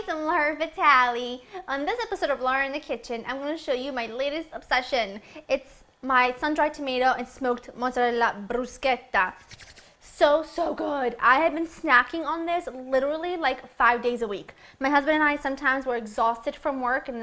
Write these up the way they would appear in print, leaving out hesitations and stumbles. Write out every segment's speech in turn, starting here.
guys, I'm Laura Vitale. On this episode of Laura in the Kitchen, I'm going to show you my latest obsession. It's my sun-dried tomato and smoked mozzarella bruschetta. So good. I have been snacking on this literally like 5 days a week. My husband and I sometimes we're exhausted from work and we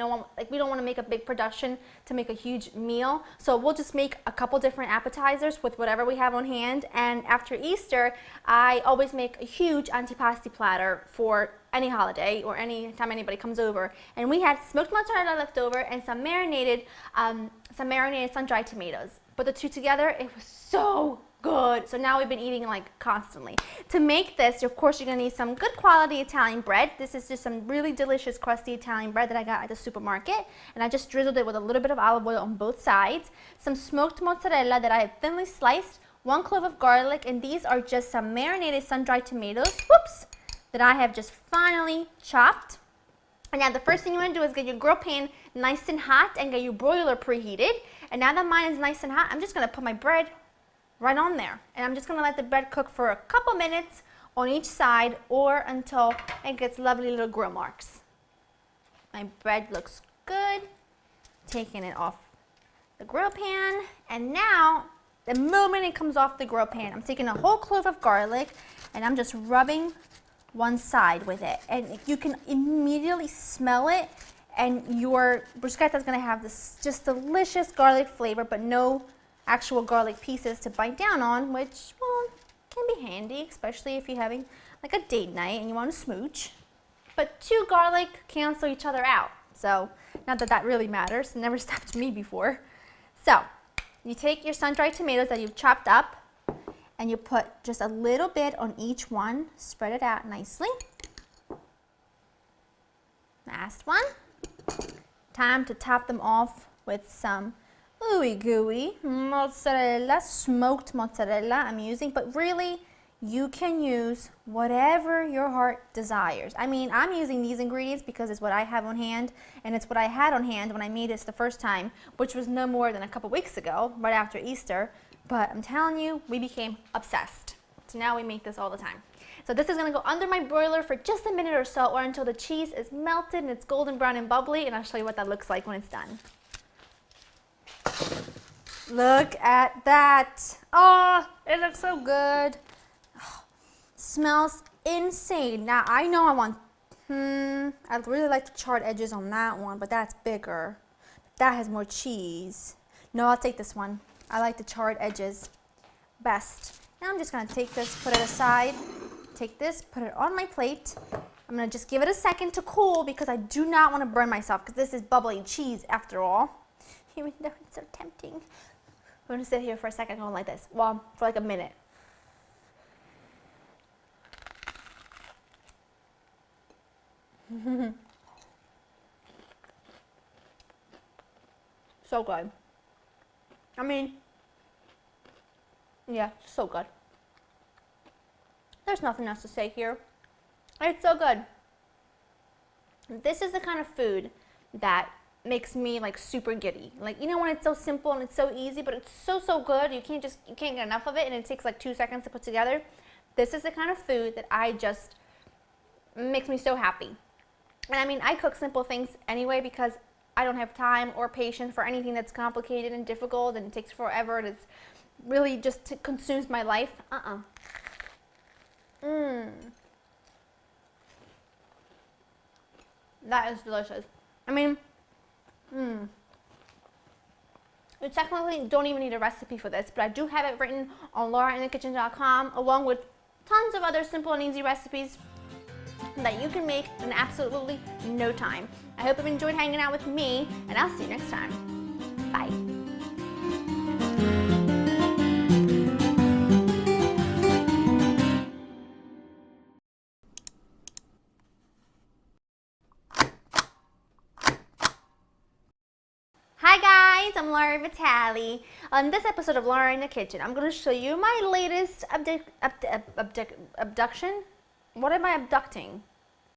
don't want to make a big production to make a huge meal. So we'll just make a couple different appetizers with whatever we have on hand. And after Easter, I always make a huge antipasti platter for any holiday or any time anybody comes over. And we had smoked mozzarella left over and some marinated sun-dried tomatoes. Put the two together, it was so good. So now we've been eating like constantly. To make this, of course, you're gonna need some good quality Italian bread. This is just some really delicious crusty Italian bread that I got at the supermarket. And I just drizzled it with a little bit of olive oil on both sides. Some smoked mozzarella that I have thinly sliced, 1 clove of garlic, and these are just some marinated sun-dried tomatoes, that I have just finely chopped. And now the first thing you want to do is get your grill pan nice and hot and get your broiler preheated. And now that mine is nice and hot, I'm just going to put my bread right on there. And I'm just going to let the bread cook for a couple minutes on each side or until it gets lovely little grill marks. My bread looks good. Taking it off the grill pan. And now, the moment it comes off the grill pan, I'm taking a whole clove of garlic and I'm just rubbing one side with it. And you can immediately smell it. And your bruschetta is going to have this just delicious garlic flavor, but no actual garlic pieces to bite down on, which, well, can be handy, especially if you're having like a date night and you want to smooch. But 2 garlic cancel each other out. So, not that that really matters. It never stopped me before. So, you take your sun-dried tomatoes that you've chopped up and you put just a little bit on each one. Spread it out nicely. Last one. Time to top them off with some ooey gooey mozzarella, smoked mozzarella I'm using, but really you can use whatever your heart desires. I mean, I'm using these ingredients because it's what I have on hand, and it's what I had on hand when I made this the first time, which was no more than a couple weeks ago, right after Easter. But I'm telling you, we became obsessed. So now we make this all the time. So this is going to go under my broiler for just a minute or so, or until the cheese is melted and it's golden brown and bubbly, and I'll show you what that looks like when it's done. Look at that. Oh, it looks so good. Oh, smells insane. Now I know I want, I'd really like the charred edges on that one, but that's bigger. That has more cheese. No, I'll take this one. I like the charred edges best. Now I'm just going to take this, put it aside. Take this, put it on my plate. I'm going to just give it a second to cool because I do not want to burn myself because this is bubbling cheese after all. Even though it's so tempting. I'm going to sit here for a second going like this. Well, for like a minute. So good. I mean, yeah, so good. There's nothing else to say here. It's so good. This is the kind of food that makes me like super giddy. Like, you know, when it's so simple and it's so easy, but it's so good, you can't get enough of it, and it takes like 2 seconds to put together. This is the kind of food that makes me so happy. And I mean, I cook simple things anyway because I don't have time or patience for anything that's complicated and difficult and it takes forever and it's really just consumes my life. That is delicious. I mean, you technically don't even need a recipe for this, but I do have it written on laurainthekitchen.com along with tons of other simple and easy recipes that you can make in absolutely no time. I hope you've enjoyed hanging out with me, and I'll see you next time. Bye. Hi guys, I'm Laura Vitale. On this episode of Laura in the Kitchen, I'm going to show you my latest abduction. What am I abducting?